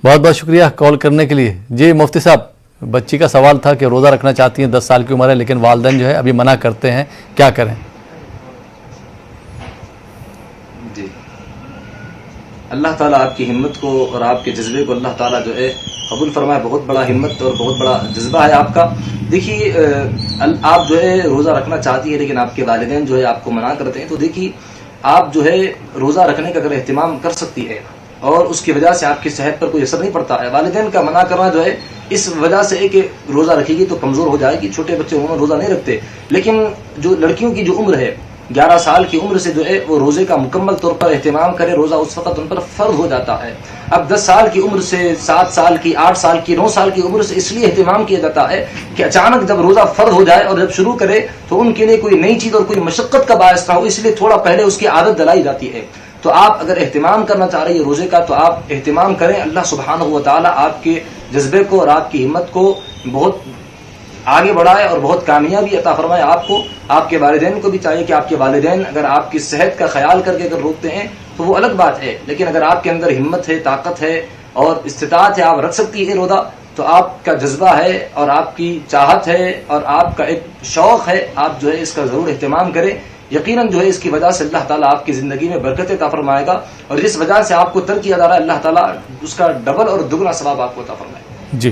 بہت بہت شکریہ کال کرنے کے لیے. جی مفتی صاحب، بچی کا سوال تھا کہ روزہ رکھنا چاہتی ہیں، 10 سال کی عمر ہے، لیکن والدین جو ہے ابھی منع کرتے ہیں، کیا کریں؟ جی، اللہ تعالیٰ آپ کی ہمت کو اور آپ کے جذبے کو اللہ تعالیٰ جو ہے قبول فرمائے. بہت بڑا ہمت اور بہت بڑا جذبہ ہے آپ کا. دیکھیے آپ جو ہے روزہ رکھنا چاہتی ہے لیکن آپ کے والدین جو ہے آپ کو منع کرتے ہیں، تو دیکھیے آپ جو ہے روزہ رکھنے کا اگر اہتمام کر سکتی ہے اور اس کی وجہ سے آپ کی صحت پر کوئی اثر نہیں پڑتا ہے. والدین کا منع کرنا جو ہے اس وجہ سے ہے کہ روزہ رکھے گی تو کمزور ہو جائے گی. چھوٹے بچے عموماً روزہ نہیں رکھتے، لیکن جو لڑکیوں کی جو عمر ہے 11 سال کی عمر سے جو ہے وہ روزے کا مکمل طور پر اہتمام کرے. روزہ اس وقت ان پر فرض ہو جاتا ہے. اب 10 سال کی عمر سے 7 سال کی 8 سال کی 9 سال کی عمر سے اس لیے اہتمام کیا جاتا ہے کہ اچانک جب روزہ فرض ہو جائے اور جب شروع کرے تو ان کے لیے کوئی نئی چیز اور کوئی مشقت کا باعث نہ ہو، اس لیے تھوڑا پہلے اس کی عادت دلائی جاتی ہے. تو آپ اگر اہتمام کرنا چاہ رہی ہے روزے کا تو آپ اہتمام کریں. اللہ سبحانہ و تعالیٰ آپ کے جذبے کو اور آپ کی ہمت کو بہت آگے بڑھائے اور بہت کامیابی عطا فرمائے. آپ کو، آپ کے والدین کو بھی چاہیے کہ آپ کے والدین اگر آپ کی صحت کا خیال کر کے اگر روکتے ہیں تو وہ الگ بات ہے، لیکن اگر آپ کے اندر ہمت ہے، طاقت ہے اور استطاعت ہے، آپ رکھ سکتی ہے روزہ، تو آپ کا جذبہ ہے اور آپ کی چاہت ہے اور آپ کا ایک شوق ہے، آپ جو ہے اس کا ضرور اہتمام کریں. یقیناً جو ہے اس کی وجہ سے اللہ تعالیٰ آپ کی زندگی میں برکت عطا فرمائے گا، اور جس وجہ سے آپ کو ترک کیا جا رہا ہے اللہ تعالیٰ اس کا ڈبل اور دگنا ثواب آپ کو عطا فرمائے گا. جی